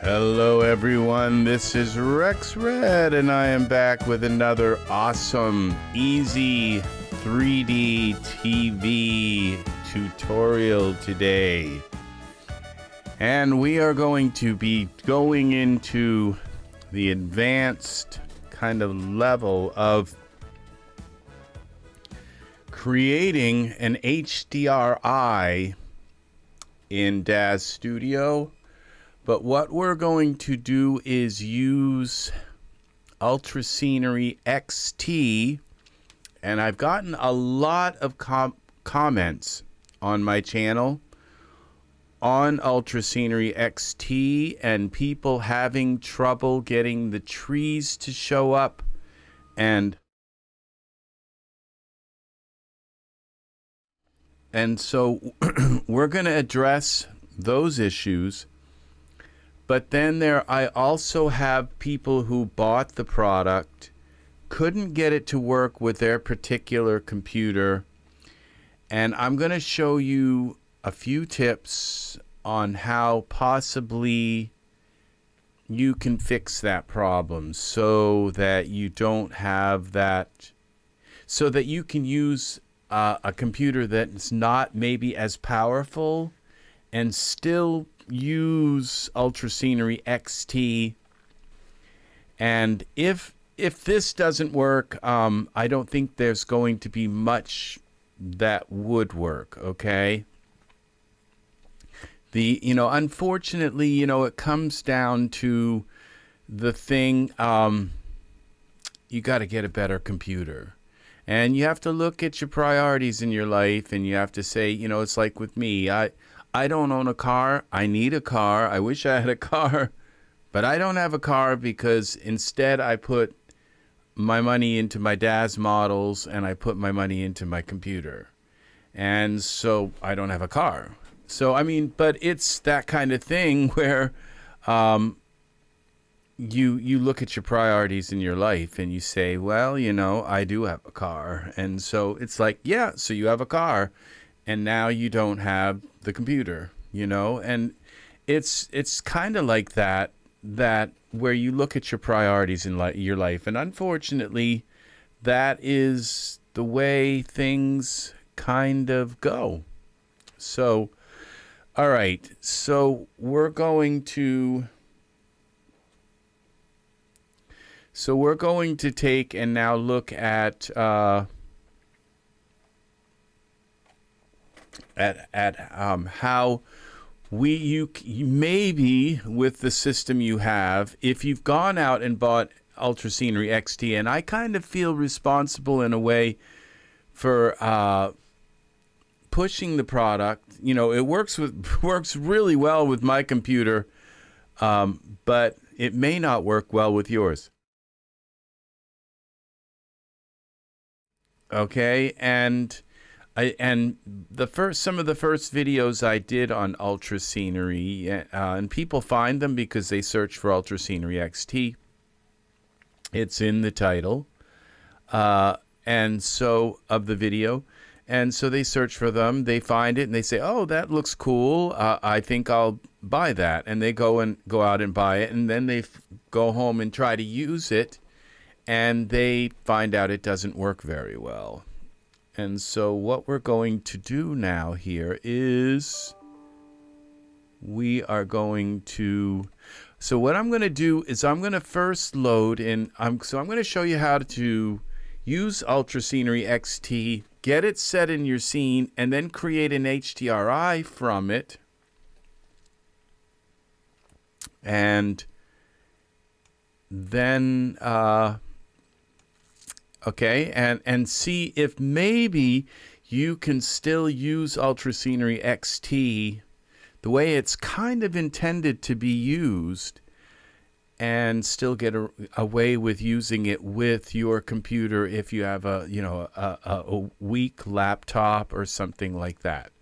Hello everyone, this is RexRed and I am back with another awesome EZ3DTV tutorial today. And we are going to be going into the advanced kind of level of creating an HDRI in Daz Studio. But what we're going to do is use UltraScenery XT, and I've gotten a lot of comments on my channel on UltraScenery XT and people having trouble getting the trees to show up, and so we're going to address those issues. But then I also have people who bought the product, couldn't get it to work with their particular computer, and I'm going to show you a few tips on how possibly you can fix that problem so that you don't have that, so that you can use a computer that's not maybe as powerful and still use UltraScenery XT. And if this doesn't work, I don't think there's going to be much that would work. Okay, unfortunately, it comes down to the thing, you got to get a better computer, and you have to look at your priorities in your life, and you have to say, it's like with me, I don't own a car. I need a car. I wish I had a car, but I don't have a car because instead I put my money into my Daz models and I put my money into my computer. And so I don't have a car. So, but it's that kind of thing where you look at your priorities in your life and you say, well, I do have a car. And so it's like, yeah, so you have a car. And now you don't have the computer, and it's kind of like that where you look at your priorities in your life. And unfortunately, that is the way things kind of go. So, all right. So we're going to take and now look at how you maybe with the system you have, if you've gone out and bought UltraScenery XT, and I kind of feel responsible in a way for pushing the product. It works really well with my computer, but it may not work well with yours. Okay, and some of the first videos I did on UltraScenery, and people find them because they search for UltraScenery XT. It's in the title, and so of the video, and so they search for them. They find it and they say, "Oh, that looks cool. I think I'll buy that." And they go out and buy it, and then they go home and try to use it, and they find out it doesn't work very well. And so what we're going to do now here is so what I'm going to do is I'm going to first load in, so I'm going to show you how to use UltraScenery XT, get it set in your scene, and then create an HDRI from it. And then okay, and see if maybe you can still use UltraScenery XT the way it's kind of intended to be used, and still get away with using it with your computer if you have a weak laptop or something like that.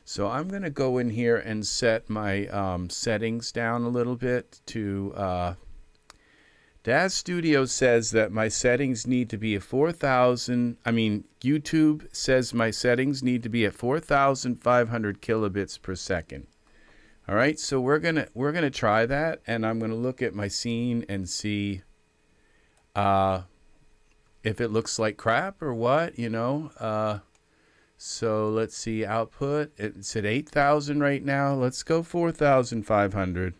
So I'm going to go in here and set my settings down a little bit to Daz Studio says that my settings need to be at 4,000. YouTube says my settings need to be at 4,500 kilobits per second. All right, so we're gonna try that, and I'm gonna look at my scene and see if it looks like crap or what, you know. So let's see, output. It's at 8,000 right now. Let's go 4,500.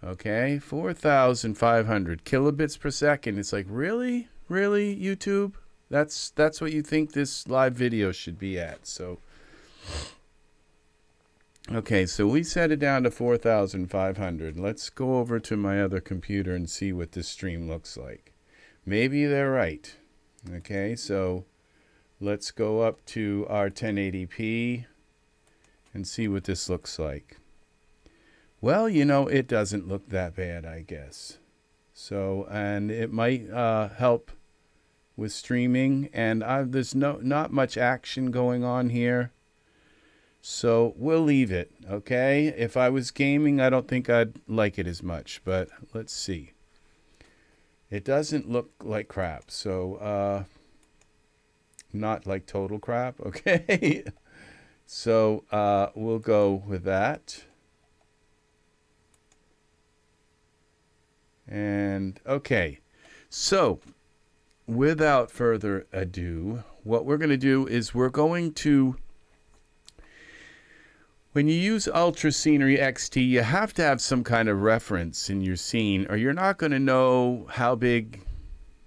Okay, 4,500 kilobits per second. It's like, really, YouTube? That's what you think this live video should be at. So, okay, so we set it down to 4,500. Let's go over to my other computer and see what this stream looks like. Maybe they're right. Okay, so let's go up to our 1080p and see what this looks like. Well, you know, it doesn't look that bad, I guess. So, and it might help with streaming, and there's not much action going on here. So we'll leave it, okay? If I was gaming, I don't think I'd like it as much, but let's see. It doesn't look like crap, so not like total crap, okay? So we'll go with that. And okay, so without further ado, what we're going to do is we're going to, when you use UltraScenery XT, you have to have some kind of reference in your scene, or you're not going to know how big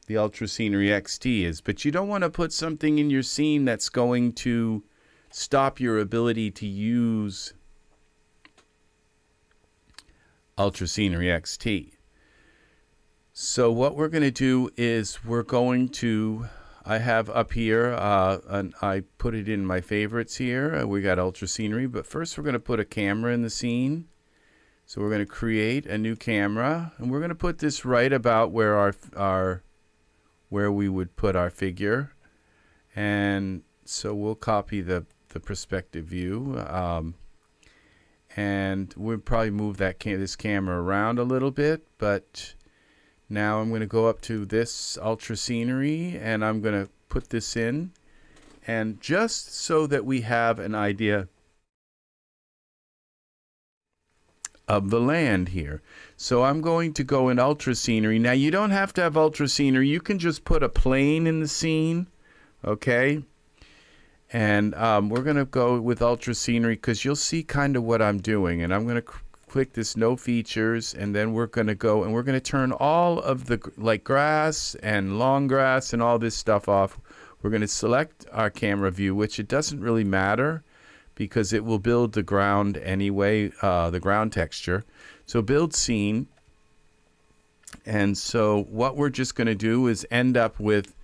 the UltraScenery XT is. But you don't want to put something in your scene that's going to stop your ability to use UltraScenery XT. So what we're going to do is we're going to, I have up here, and I put it in my favorites here. We got UltraScenery, but first we're going to put a camera in the scene. So we're going to create a new camera, and we're going to put this right about where where we would put our figure. And so we'll copy the perspective view, and we'll probably move this camera around a little bit, but now I'm going to go up to this UltraScenery, and I'm going to put this in, and just so that we have an idea of the land here. So I'm going to go in UltraScenery. Now you don't have to have UltraScenery. You can just put a plane in the scene, okay? And we're going to go with UltraScenery because you'll see kind of what I'm doing, and I'm going to click this no features, and then we're going to go and we're going to turn all of the like grass and long grass and all this stuff off. We're going to select our camera view, which it doesn't really matter because it will build the ground anyway, the ground texture. So build scene. And so what we're just going to do is end up with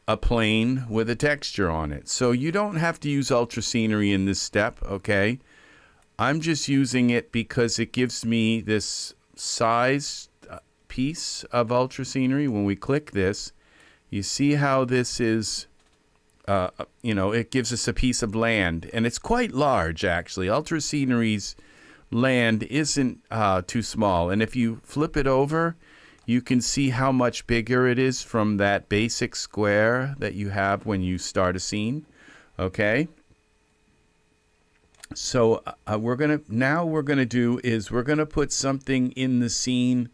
a plane with a texture on it. So you don't have to use UltraScenery in this step, okay? I'm just using it because it gives me this size piece of UltraScenery. When we click this, you see how this is, you know, it gives us a piece of land. And it's quite large, actually. UltraScenery's land isn't too small. And if you flip it over, you can see how much bigger it is from that basic square that you have when you start a scene, okay? So we're gonna do is we're gonna put something in the scene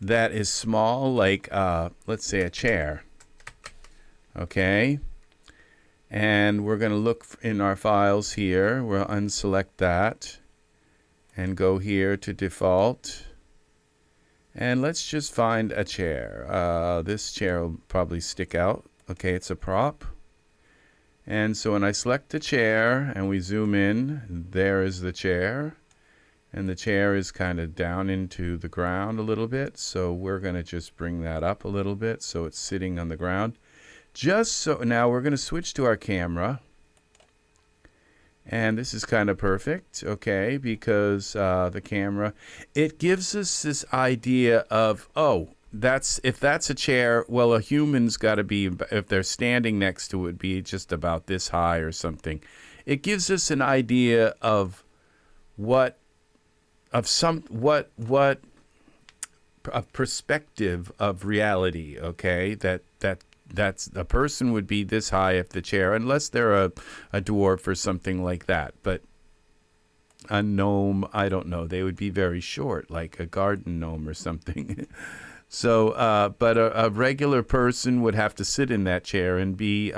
that is small, like let's say a chair, okay? And we're gonna look in our files here. We'll unselect that and go here to default, and let's just find a chair. This chair will probably stick out. Okay, it's a prop. And so when I select the chair and we zoom in, there is the chair. And the chair is kind of down into the ground a little bit. So we're going to just bring that up a little bit so it's sitting on the ground. Just so now we're going to switch to our camera. And this is kind of perfect, okay, because the camera, it gives us this idea of, oh, if that's a chair, well, a human's got to be, if they're standing next to it, be just about this high or something. It gives us an idea of a perspective of reality, okay, that's a person would be this high if the chair, unless they're a dwarf or something like that. But a gnome, I don't know, they would be very short, like a garden gnome or something. So, but a regular person would have to sit in that chair and be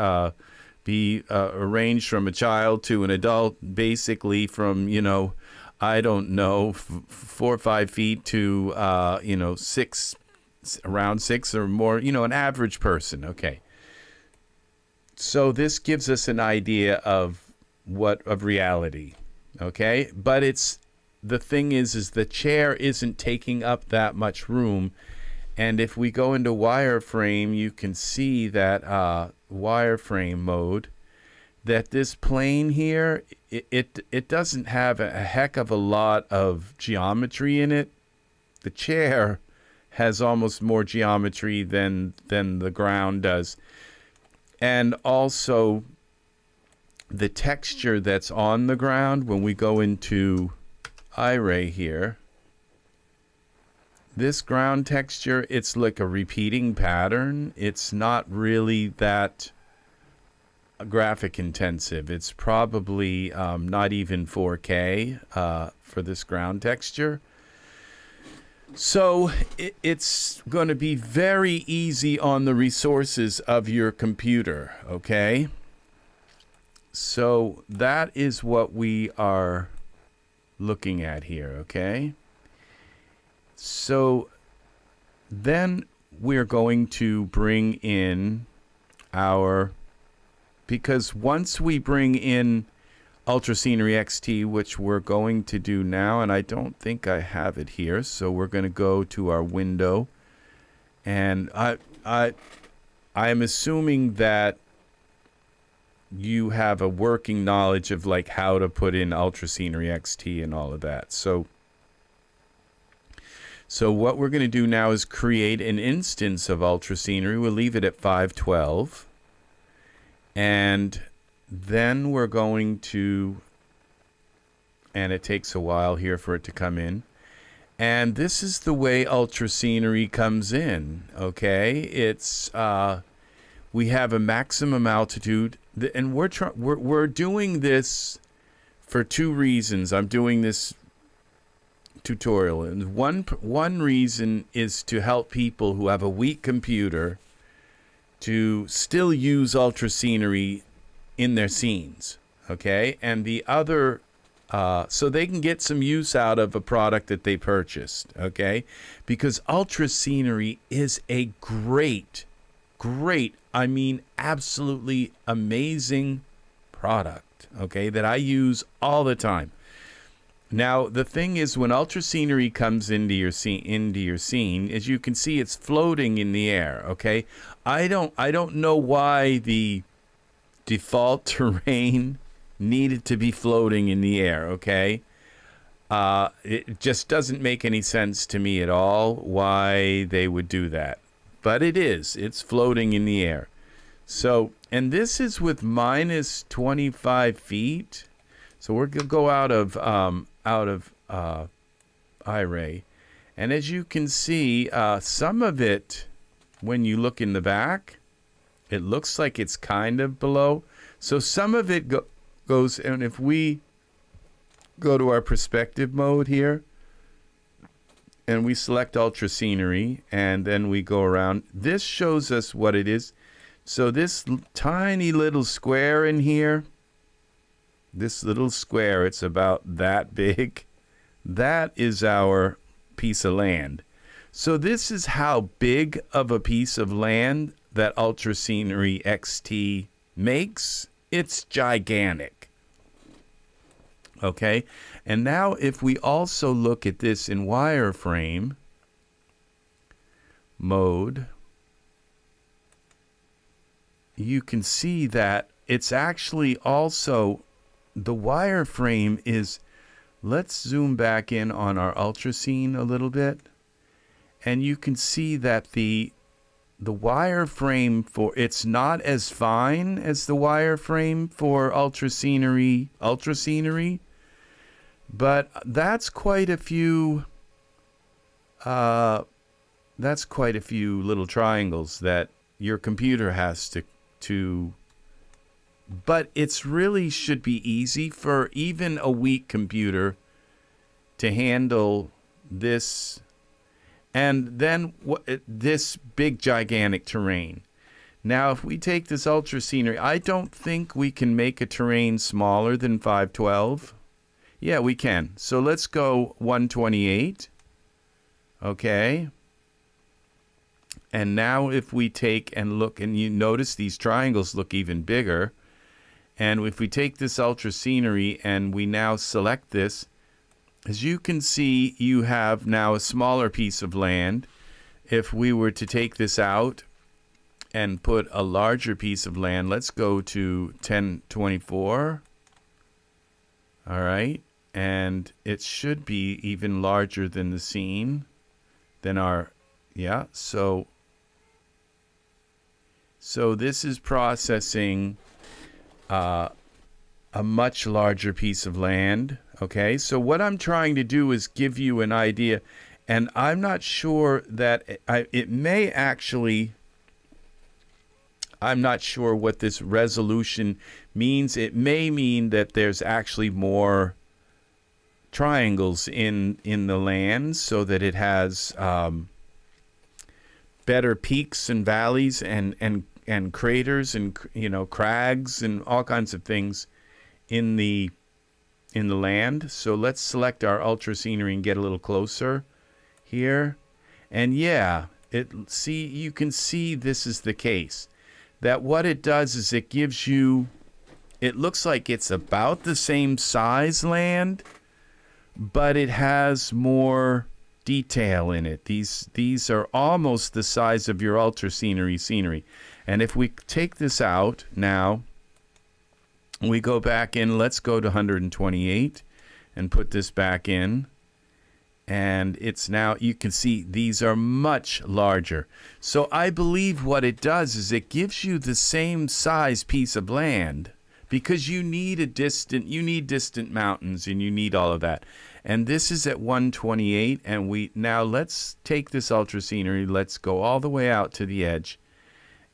arranged from a child to an adult, basically from, you know, I don't know, 4 or 5 feet to, you know, around 6 or more, you know, an average person. Okay. So this gives us an idea of reality. Okay. But the thing is the chair isn't taking up that much room. And if we go into wireframe, you can see that wireframe mode, that this plane here, it doesn't have a heck of a lot of geometry in it. The chair has almost more geometry than the ground does. And also the texture that's on the ground, when we go into Iray here, this ground texture, it's like a repeating pattern. It's not really that graphic intensive. It's probably not even 4K for this ground texture. So it's going to be very easy on the resources of your computer, okay? So that is what we are looking at here, okay? So then we're going to bring in because once we bring in UltreScenery XT, which we're going to do now, and I don't think I have it here, so we're going to go to our window, and I am assuming that you have a working knowledge of like how to put in UltreScenery XT and all of that. So what we're going to do now is create an instance of UltreScenery. We'll leave it at 512. And then we're going to, and it takes a while here for it to come in. And this is the way UltreScenery comes in, okay? It's, we have a maximum altitude, and we're doing this for 2 reasons. I'm doing this tutorial, and one reason is to help people who have a weak computer to still use UltreScenery in their scenes, okay? And the other, so they can get some use out of a product that they purchased, okay? Because UltreScenery is a great, I mean absolutely amazing product, okay, that I use all the time. Now, the thing is, when UltreScenery comes into your scene, as you can see, it's floating in the air, okay? I don't know why the default terrain needed to be floating in the air, okay? It just doesn't make any sense to me at all why they would do that. But it's floating in the air. So, and this is with minus 25 feet. So we're going to go out of Iray. And as you can see, some of it, when you look in the back, it looks like it's kind of below. So some of it goes, and if we go to our perspective mode here, and we select UltreScenery, and then we go around, this shows us what it is. So this tiny little square in here, this little square, it's about that big. That is our piece of land. So this is how big of a piece of land that UltreScenery XT makes. It's gigantic. Okay, and now if we also look at this in wireframe mode, you can see that it's actually also, the wireframe is, let's zoom back in on our UltraScene a little bit, and you can see that the wireframe for, it's not as fine as the wireframe for UltreScenery, but that's quite a few little triangles that your computer has to but it's really should be easy for even a weak computer to handle this, and then this big gigantic terrain. Now, if we take this UltraScenery, I don't think we can make a terrain smaller than 512. Yeah, we can. So let's go 128. Okay. And now if we take and look, and you notice these triangles look even bigger. And if we take this UltraScenery and we now select this, as you can see, you have now a smaller piece of land. If we were to take this out and put a larger piece of land, let's go to 1024. All right. And it should be even larger than the scene, than our, yeah. So this is processing a much larger piece of land. Okay. So what I'm trying to do is give you an idea, and I'm not sure that it may actually, I'm not sure what this resolution means. It may mean that there's actually more triangles in the land, so that it has better peaks and valleys and craters and, you know, crags and all kinds of things in the land. So let's select our UltraScenery and get a little closer here. And yeah, you can see this is the case. That what it does is it gives you, it looks like it's about the same size land, but it has more detail in it. These are almost the size of your UltraScenery scenery. And if we take this out now, we go back in, let's go to 128 and put this back in. And it's now, you can see these are much larger. So I believe what it does is it gives you the same size piece of land, because you need distant mountains, and you need all of that. And this is at 128, and now let's take this UltraScenery, let's go all the way out to the edge,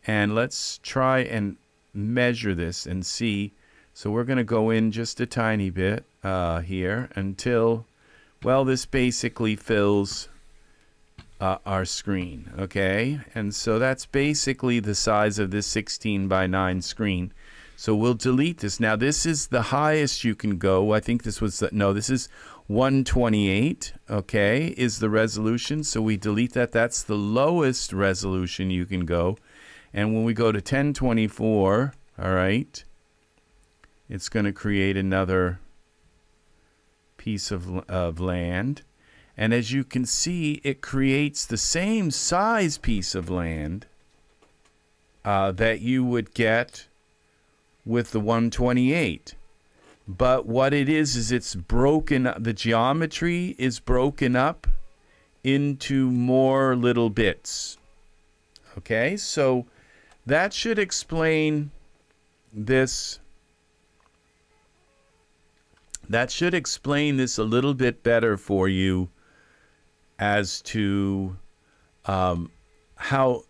and let's try and measure this and see. So we're going to go in just a tiny bit here until, well, this basically fills our screen, okay? And so that's basically the size of this 16:9 screen. So we'll delete this. Now this is the highest you can go. I think this was, no, this is 128, okay, is the resolution. So we delete that. That's the lowest resolution you can go. And when we go to 1024, all right, it's going to create another piece of land. And as you can see, it creates the same size piece of land that you would get with the 128. But what it is it's broken, the geometry is broken up into more little bits. Okay, so that should explain this. That should explain this a little bit better for you as to how,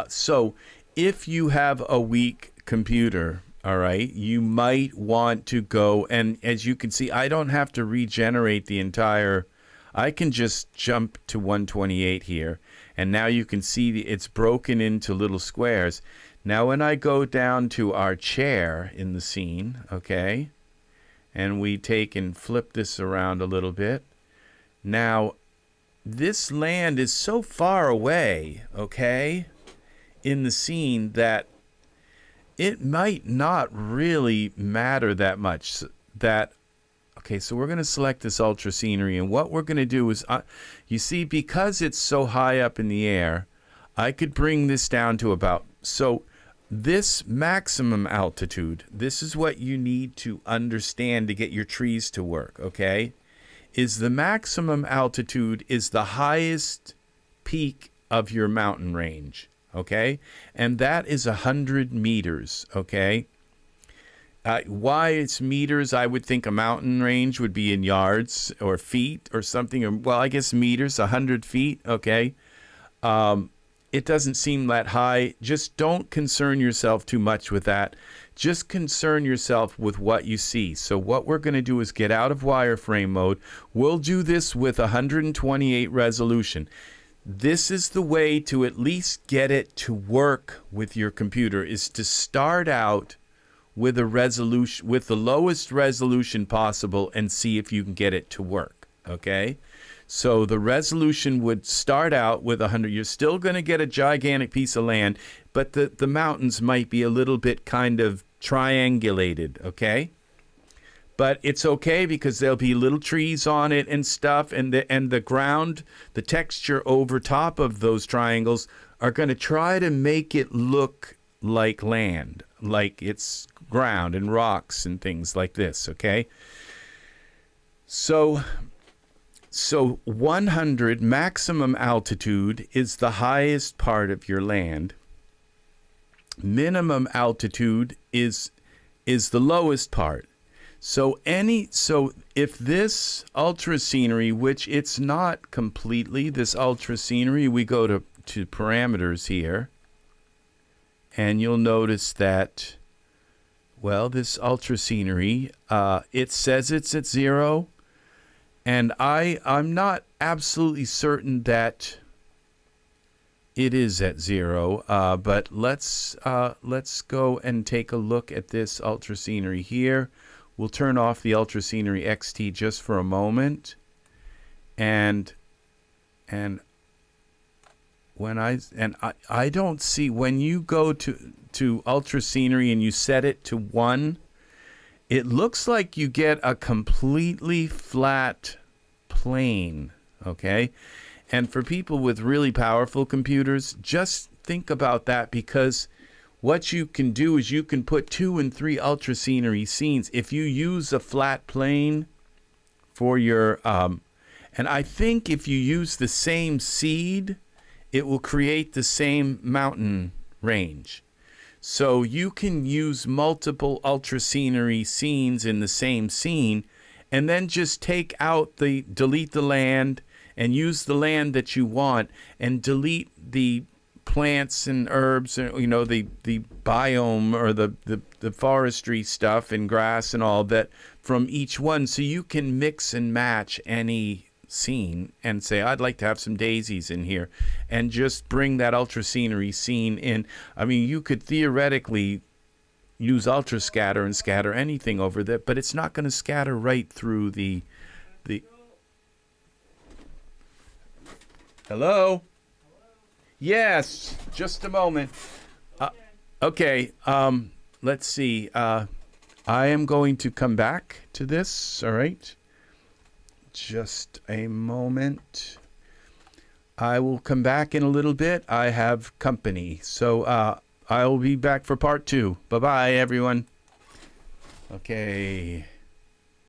so if you have a weak computer, all right, you might want to go, and as you can see, I don't have to regenerate the entire, I can just jump to 128 here, and now you can see it's broken into little squares. Now when I go down to our chair in the scene, okay, and we take and flip this around a little bit, now this land is so far away, okay, in the scene that it might not really matter that much. Okay, so we're going to select this UltraScenery, and what we're going to do is, you see, because it's so high up in the air, I could bring this down to about, so this maximum altitude, this is what you need to understand to get your trees to work, okay, is the maximum altitude is the highest peak of your mountain range. Okay, and that is 100 meters, okay? Why it's meters, I would think a mountain range would be in yards or feet or something. Or, well, I guess meters, 100 feet, okay? It doesn't seem that high. Just don't concern yourself too much with that. just concern yourself with what you see. So what we're going to do is get out of wireframe mode. We'll do this with 128 resolution. This is the way to at least get it to work with your computer, is to start out with a resolution, with the lowest resolution possible, and see if you can get it to work. Okay? So the resolution would start out with 100. You're still going to get a gigantic piece of land, but the mountains might be a little bit kind of triangulated, okay? But it's okay because there'll be little trees on it and stuff, and the ground, the texture over top of those triangles are going to try to make it look like land, like it's ground and rocks and things like this, okay? So 100 maximum altitude is the highest part of your land. Minimum altitude is the lowest part. So if this UltraScenery, which it's not completely, this UltraScenery, we go to parameters here, and you'll notice that, well, this UltraScenery, it says it's at 0, and I'm not absolutely certain that it is at 0, but let's go and take a look at this UltraScenery here. We'll turn off the UltraScenery XT just for a moment, and when I don't see, when you go to UltraScenery and you set it to 1, it looks like you get a completely flat plane, okay? And for people with really powerful computers, just think about that, because what you can do is you can put 2 and 3 UltraScenery scenes. If you use a flat plane for your, and I think if you use the same seed, it will create the same mountain range. So you can use multiple UltraScenery scenes in the same scene, and then just delete the land, and use the land that you want, and delete the plants and herbs, the biome, or the forestry stuff and grass and all that from each one, so you can mix and match any scene and say, I'd like to have some daisies in here, and just bring that UltraScenery scene in. I mean, you could theoretically use UltraScatter and scatter anything over there, but it's not going to scatter right through the Hello? Yes, just a moment. Okay, let's see. I am going to come back to this, all right? Just a moment. I will come back in a little bit. I have company. So I will be back for part 2. Bye-bye, everyone. Okay.